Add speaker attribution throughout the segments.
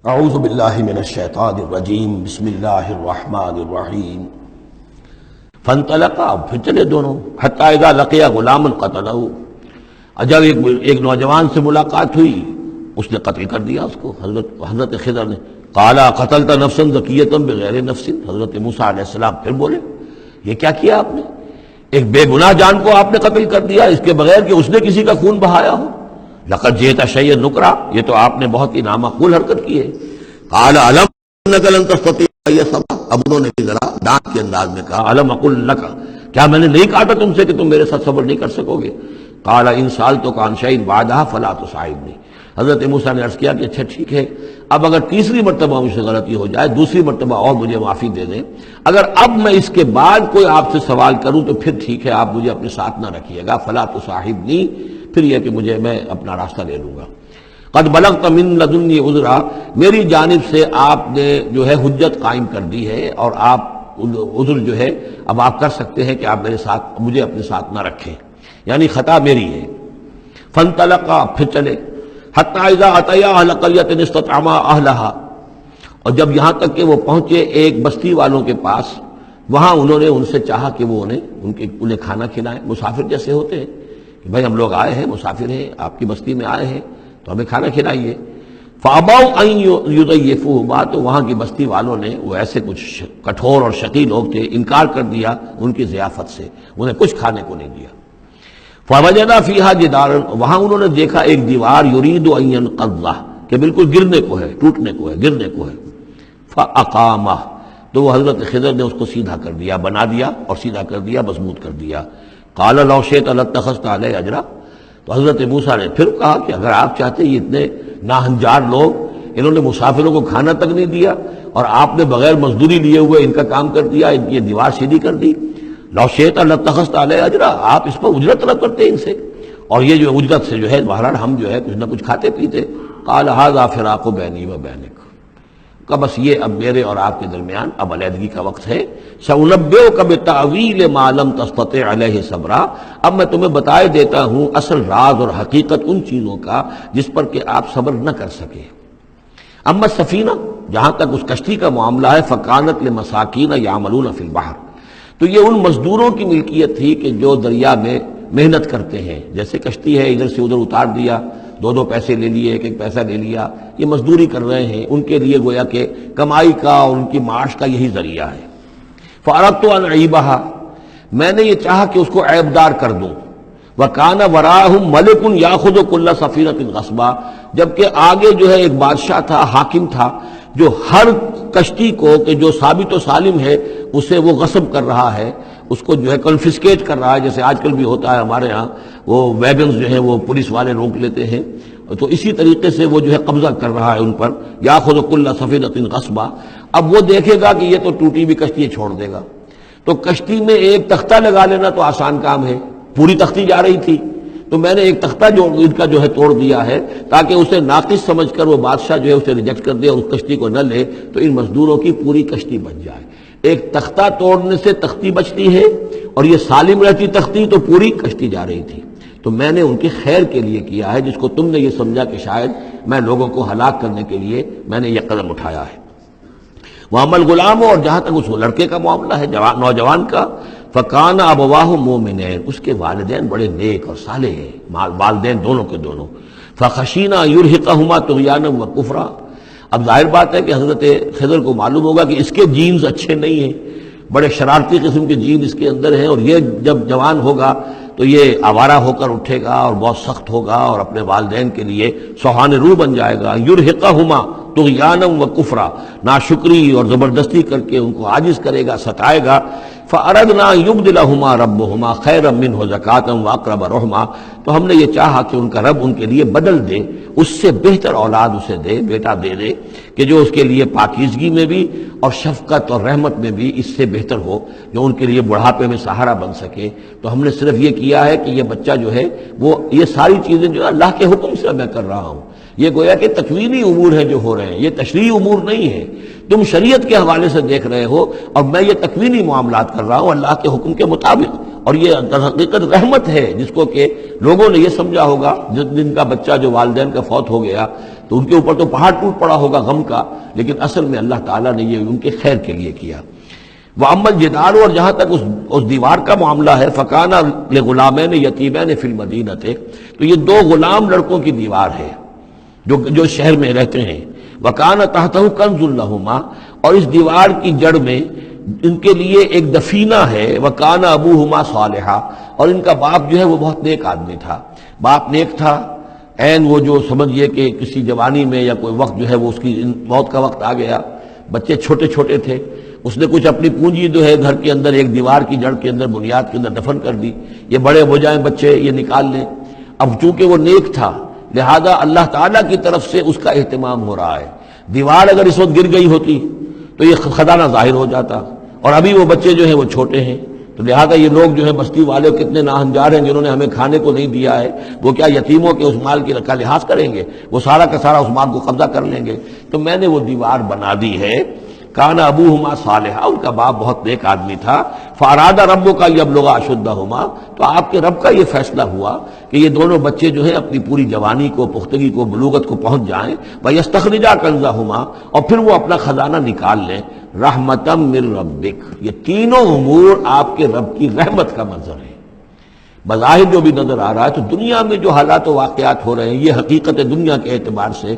Speaker 1: اعوذ باللہ من الشیطان الرجیم بسم اللہ الرحمن الرحیم فانطلقا، پھر چلے دونوں، حتی اذا لقیا غلاما قتلہ، جب ایک نوجوان سے ملاقات ہوئی اس نے قتل کر دیا اس کو، حضرت خضر نے۔ قالا قتلت نفسا زکیۃ بغیر نفس، حضرت موسیٰ علیہ السلام پھر بولے یہ کیا کیا آپ نے؟ ایک بے گناہ جان کو آپ نے قتل کر دیا اس کے بغیر کہ اس نے کسی کا خون بہایا ہو۔ لقد جئت شیئا نکرا، یہ تو آپ نے بہت ہی نامعقول حرکت کی ہے۔ قال الم انک لن تستطيع معي صبرا، اب انہوں نے بھی ذرا ڈانٹ کے انداز میں کہا الم اقل لک، کیا میں نے نہیں کہا تھا تم سے کہ تم میرے ساتھ صبر نہیں کر سکو گے؟ قال ان سألتك عن شيء بعدها فلا تصاحبني، حضرت موسیٰ نے عرض کیا کہ اچھا ٹھیک ہے، اب اگر تیسری مرتبہ مجھ سے غلطی ہو جائے، دوسری مرتبہ اور مجھے معافی دے دیں، اگر اب میں اس کے بعد کوئی آپ سے سوال کروں تو پھر ٹھیک ہے، آپ مجھے اپنے ساتھ نہ رکھیے گا، فلا تصاحبنی، پھر یہ کہ میں اپنا راستہ لے لوں گا۔ قد بلغت من لدنی عذرا، میری جانب سے آپ نے جو ہے حجت قائم کر دی ہے، اور آپ عذر جو ہے اب آپ کر سکتے ہیں کہ آپ میرے ساتھ مجھے اپنے ساتھ نہ رکھیں، یعنی خطا میری ہے۔ فانطلقا، پھر چلے، حتی اذا اتیا اہل قریۃ استطعما اہلھا، اور جب یہاں تک کہ وہ پہنچے ایک بستی والوں کے پاس، وہاں انہوں نے ان سے چاہا کہ وہ انہیں کھانا کھلائیں، مسافر جیسے ہوتے ہیں کہ بھائی ہم لوگ آئے ہیں، مسافر ہیں، آپ کی بستی میں آئے ہیں تو ہمیں کھانا کھلائیے۔ فابوا ان یضیفوہما، تو وہاں کی بستی والوں نے، وہ ایسے کچھ کٹھور اور شقی لوگ تھے، انکار کر دیا ان کی ضیافت سے، انہیں کچھ کھانے کو نہیں دیا۔ فوجدا فیہا جدارا، وہاں انہوں نے دیکھا ایک دیوار، یرید ان ینقضہ، کہ بالکل گرنے کو ہے، ٹوٹنے کو ہے، گرنے کو ہے۔ فاقامہ، تو وہ حضرت خضر نے اس کو سیدھا کر دیا، بنا دیا اور سیدھا کر دیا، مضبوط کر دیا۔ قال لو شئت لاتخذت علیہ اجرا، تو حضرت موسیٰ نے پھر کہا کہ اگر آپ چاہتے، یہ اتنے ناہنجار لوگ، انہوں نے مسافروں کو کھانا تک نہیں دیا اور آپ نے بغیر مزدوری لیے ہوئے ان کا کام کر دیا، ان کی دیوار سیدھی کر دی۔ لو شئت لاتخذت علیہ اجرا، آپ اس پر اجرت طلب کرتے ان سے، اور یہ جو اجرت سے جو ہے بہرحال ہم جو ہے کچھ نہ کچھ کھاتے پیتے۔ قال ھذا فراق بینی و بینک، کہ بس یہ اب میرے اور آپ کے درمیان اب علیحدگی کا وقت ہے۔ سأنبئک بتأویل ما لم تستطع علیہ صبرا، اب میں تمہیں بتائے دیتا ہوں اصل راز اور حقیقت ان چیزوں کا جس پر کہ آپ صبر نہ کر سکے۔ اما السفینہ، جہاں تک اس کشتی کا معاملہ ہے، فکانت لمساکین یعملون فی البحر، تو یہ ان مزدوروں کی ملکیت تھی کہ جو دریا میں محنت کرتے ہیں، جیسے کشتی ہے ادھر سے ادھر اتار دیا، دو پیسے لے لیے، ایک پیسہ لے لیا، یہ مزدوری کر رہے ہیں، ان کے لیے گویا کہ کمائی کا اور ان کی معاش کا یہی ذریعہ ہے۔ فأردت أن أعيبها، میں نے یہ چاہا کہ اس کو عیب دار کر دوں۔ وكان وراءهم ملك يأخذ كل سفينة غصبا، جبکہ آگے جو ہے ایک بادشاہ تھا، حاکم تھا، جو ہر کشتی کو کہ جو ثابت و سالم ہے اسے وہ غصب کر رہا ہے، اس کو جو ہے کنفسکیٹ کر رہا ہے، جیسے آج کل بھی ہوتا ہے ہمارے ہاں، وہ ویگنز جو ہیں وہ پولیس والے روک لیتے ہیں، تو اسی طریقے سے وہ جو ہے قبضہ کر رہا ہے ان پر۔ یاخذ کل سفینۃ غصبا، اب وہ دیکھے گا کہ یہ تو ٹوٹی بھی کشتی چھوڑ دے گا، تو کشتی میں ایک تختہ لگا لینا تو آسان کام ہے، پوری تختی جا رہی تھی تو میں نے ایک تختہ جو ان کا جو ہے توڑ دیا ہے، تاکہ اسے ناقص سمجھ کر وہ بادشاہ جو ہے اسے ریجیکٹ کر دے اور اس کشتی کو نہ لے، تو ان مزدوروں کی پوری کشتی بچ جائے۔ ایک تختہ توڑنے سے تختی بچتی ہے، اور یہ سالم رہتی تختی تو پوری کشتی جا رہی تھی۔ تو میں نے ان کے خیر کے لیے کیا ہے، جس کو تم نے یہ سمجھا کہ شاید میں لوگوں کو ہلاک کرنے کے لیے میں نے یہ قدم اٹھایا ہے۔ وَأَمَّا الْغُلَامُ، اور جہاں تک اس لڑکے کا معاملہ ہے، نوجوان کا، فَكَانَ أَبَوَاهُ مُؤْمِنَيْنِ، اس کے والدین بڑے نیک اور صالح ہیں، والدین دونوں کے دونوں۔ فَخَشِينَا يُرْهِقَهُمَا طُغْيَانًا وَكُفْرًا، اب ظاہر بات ہے کہ حضرت خضر کو معلوم ہوگا کہ اس کے جینز اچھے نہیں ہیں، بڑے شرارتی قسم کے جین اس کے اندر ہیں، اور یہ جب جوان ہوگا تو یہ آوارہ ہو کر اٹھے گا اور بہت سخت ہوگا اور اپنے والدین کے لیے سوہان روح بن جائے گا۔ یرہقہما طغیانا و کفرا، ناشکری اور زبردستی کر کے ان کو عاجز کرے گا، ستائے گا۔ فاردنا یبدلہما ربہما خیرا منہ زکاۃ واقرب رحما، تو ہم نے یہ چاہا کہ ان کا رب ان کے لیے بدل دے، اس سے بہتر اولاد اسے دے، بیٹا دے دے کہ جو اس کے لیے پاکیزگی میں بھی اور شفقت اور رحمت میں بھی اس سے بہتر ہو، جو ان کے لیے بڑھاپے میں سہارا بن سکے۔ تو ہم نے صرف یہ کیا ہے کہ یہ بچہ جو ہے وہ یہ ساری چیزیں جو اللہ کے حکم سے میں کر رہا ہوں، یہ گویا کہ تکوینی امور ہیں جو ہو رہے ہیں، یہ تشریعی امور نہیں ہے، تم شریعت کے حوالے سے دیکھ رہے ہو، اور میں یہ تکوینی معاملات کر رہا ہوں اللہ کے حکم کے مطابق، اور یہ در حقیقت رحمت ہے جس کو کہ لوگوں نے یہ سمجھا ہوگا جس دن کا بچہ جو والدین کا فوت ہو گیا تو ان کے اوپر تو پہاڑ ٹوٹ پڑا ہوگا غم کا، لیکن اصل میں اللہ تعالیٰ نے یہ ان کے خیر کے لیے کیا۔ وَأَمَّا الْجِدَارُ، اور جہاں تک اس دیوار کا معاملہ ہے، فَكَانَ لِغُلَامَيْنِ يَتِيمَيْنِ فِي الْمَدِينَةِ، تو یہ دو غلام لڑکوں کی دیوار ہے جو شہر میں رہتے ہیں۔ وَكَانَ تَحْتَهُ كَنْزٌ لَهُمَا، اور اس دیوار کی جڑ میں ان کے لیے ایک دفینہ ہے۔ وَكَانَ أَبُوهُمَا صَالِحًا، اور ان کا باپ جو ہے وہ بہت نیک آدمی تھا، باپ نیک تھا، وہ جو سمجھئے کہ کسی جوانی میں یا کوئی وقت جو ہے وہ اس کی موت کا وقت آ گیا، بچے چھوٹے چھوٹے تھے، اس نے کچھ اپنی پونجی جو ہے گھر کے اندر ایک دیوار کی جڑ کے اندر بنیاد کے اندر دفن کر دی، یہ بڑے ہو جائیں بچے یہ نکال لیں۔ اب چونکہ وہ نیک تھا لہذا اللہ تعالیٰ کی طرف سے اس کا اہتمام ہو رہا ہے۔ دیوار اگر اس وقت گر گئی ہوتی تو یہ خزانہ ظاہر ہو جاتا، اور ابھی وہ بچے جو ہیں وہ چھوٹے ہیں، تو لہذا یہ لوگ جو ہے بستی والے کتنے ناہنجار ہیں جنہوں نے ہمیں کھانے کو نہیں دیا ہے، وہ کیا یتیموں کے اس مال کی کا لحاظ کریں گے؟ وہ سارا کا سارا اس مال کو قبضہ کر لیں گے۔ تو میں نے وہ دیوار بنا دی ہے۔ کان ابوہما صالحا، ان کا باپ بہت نیک آدمی تھا۔ فاراد ربک لیبلغا اشدہما، تو آپ کے رب کا یہ فیصلہ ہوا کہ یہ دونوں بچے جو ہیں اپنی پوری جوانی کو، پختگی کو، بلوغت کو پہنچ جائیں، ویستخرجا کنزہما، اور پھر وہ اپنا خزانہ نکال لیں۔ رحمتا من ربک، یہ تینوں امور آپ کے رب کی رحمت کا منظر ہے۔ بظاہر جو بھی نظر آ رہا ہے تو دنیا میں جو حالات و واقعات ہو رہے ہیں یہ حقیقت دنیا کے اعتبار سے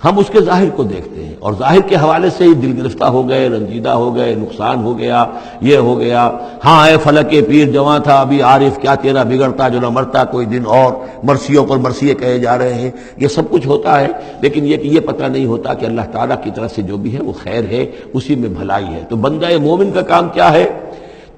Speaker 1: ہم اس کے ظاہر کو دیکھتے ہیں، اور ظاہر کے حوالے سے ہی دل گرفتہ ہو گئے، رنجیدہ ہو گئے، نقصان ہو گیا، یہ ہو گیا۔ ہاں اے فلک پیر جواں تھا ابھی عارف، کیا تیرا بگڑتا جو نہ مرتا کوئی دن اور، مرثیوں پر مرثیے کہے جا رہے ہیں، یہ سب کچھ ہوتا ہے، لیکن یہ کہ یہ پتہ نہیں ہوتا کہ اللہ تعالیٰ کی طرف سے جو بھی ہے وہ خیر ہے، اسی میں بھلائی ہے۔ تو بندہ مومن کا کام کیا ہے؟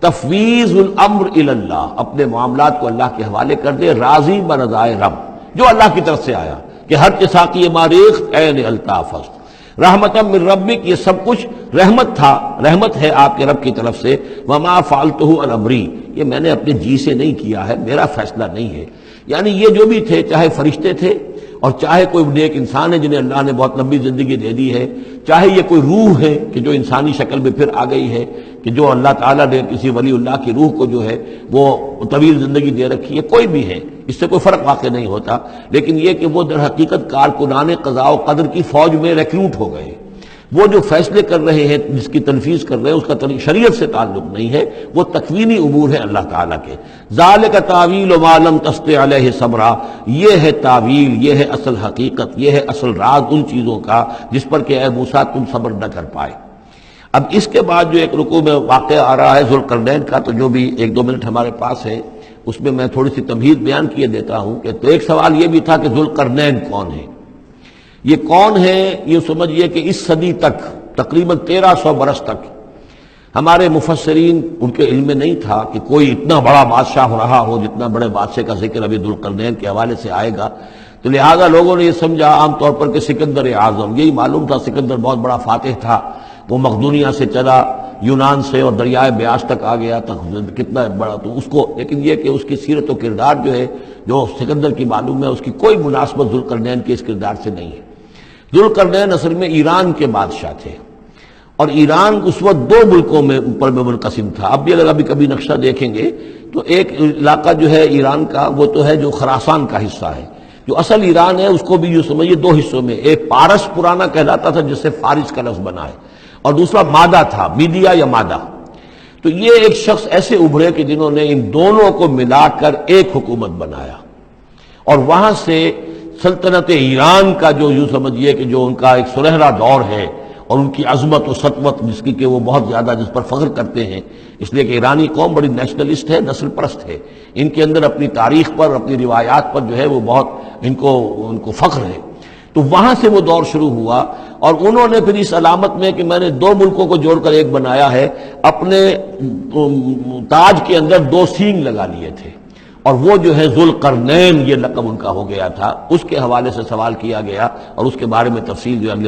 Speaker 1: تفویض الامر الی اللہ، اپنے معاملات کو اللہ کے حوالے کر دے، راضی برضائے رب، جو اللہ کی طرف سے آیا کہ ہر ساقی ماریخ عین الطافست رحمتا من ربک، یہ سب کچھ رحمت تھا، رحمت ہے آپ کے رب کی طرف سے۔ وما فعلتہ عن امری، یہ میں نے اپنے جی سے نہیں کیا ہے، میرا فیصلہ نہیں ہے۔ یعنی یہ جو بھی تھے، چاہے فرشتے تھے اور چاہے کوئی نیک انسان ہے جنہیں اللہ نے بہت لمبی زندگی دے دی ہے، چاہے یہ کوئی روح ہے کہ جو انسانی شکل میں پھر آ گئی ہے، کہ جو اللہ تعالیٰ نے کسی ولی اللہ کی روح کو جو ہے وہ طویل زندگی دے رکھی ہے، کوئی بھی ہے، اس سے کوئی فرق واقع نہیں ہوتا، لیکن یہ کہ وہ در حقیقت کارکنان قضاء و قدر کی فوج میں ریکروٹ ہو گئے۔ وہ جو فیصلے کر رہے ہیں، جس کی تنفیذ کر رہے ہیں، اس کا شریعت سے تعلق نہیں ہے، وہ تکوینی امور ہے اللہ تعالیٰ کے۔ ذالک تعویل ما لم تستطع علیہ صبرا، یہ ہے تعویل، یہ ہے اصل حقیقت، یہ ہے اصل راز ان چیزوں کا جس پر کہ اے موسیٰ تم صبر نہ کر پائے۔ اب اس کے بعد جو ایک رکوع میں واقعہ آ رہا ہے ذوالقرنین کا، تو جو بھی ایک دو منٹ ہمارے پاس ہے اس میں میں تھوڑی سی تمہید بیان کیے دیتا ہوں کہ تو ایک سوال یہ بھی تھا کہ ذوالقرنین کون ہے؟ یہ کون ہے؟ یہ سمجھیے کہ اس صدی تک، تقریباً 1300 برس تک ہمارے مفسرین ان کے علم میں نہیں تھا کہ کوئی اتنا بڑا بادشاہ رہا ہو جتنا بڑے بادشاہ کا ذکر ابھی ذوالقرنین کے حوالے سے آئے گا، تو لہذا لوگوں نے یہ سمجھا عام طور پر کہ سکندر اعظم، یہی معلوم تھا سکندر بہت بڑا فاتح تھا، وہ مقدونیہ سے چلا یونان سے اور دریائے بیاس تک آ گیا، کتنا بڑا، تو اس کو، لیکن یہ کہ اس کی سیرت و کردار جو ہے جو سکندر کی معلوم ہے اس کی کوئی مناسبت ذوالقرنین کے اس کردار سے نہیں ہے۔ ذوالقرنین اصل میں ایران کے بادشاہ تھے، اور ایران اس وقت دو ملکوں میں اوپر میں منقسم تھا۔ اب بھی اگر ابھی کبھی نقشہ دیکھیں گے تو ایک علاقہ جو ہے ایران کا وہ تو ہے جو خراسان کا حصہ ہے، جو اصل ایران ہے اس کو بھی یوں سمجھیے دو حصوں میں، ایک پارس پرانا کہلاتا تھا جس سے فارس کا لفظ بنا ہے، اور دوسرا مادہ تھا، میڈیا یا مادہ۔ تو یہ ایک شخص ایسے ابھرے کہ جنہوں نے ان دونوں کو ملا کر ایک حکومت بنایا، اور وہاں سے سلطنت ایران کا جو یوں سمجھیے کہ جو ان کا ایک سنہرا دور ہے، اور ان کی عظمت و سطوت جس کی کہ وہ بہت زیادہ جس پر فخر کرتے ہیں، اس لیے کہ ایرانی قوم بڑی نیشنلسٹ ہے، نسل پرست ہے، ان کے اندر اپنی تاریخ پر، اپنی روایات پر جو ہے وہ بہت ان کو فخر ہے۔ تو وہاں سے وہ دور شروع ہوا، اور انہوں نے پھر اس علامت میں کہ میں نے دو ملکوں کو جوڑ کر ایک بنایا ہے، اپنے تاج کے اندر دو سینگ لگا لیے تھے، اور وہ جو ہے ذوالقرنین یہ لقب ان کا ہو گیا تھا۔ اس کے حوالے سے سوال کیا گیا اور اس کے بارے میں تفصیل جو اگلے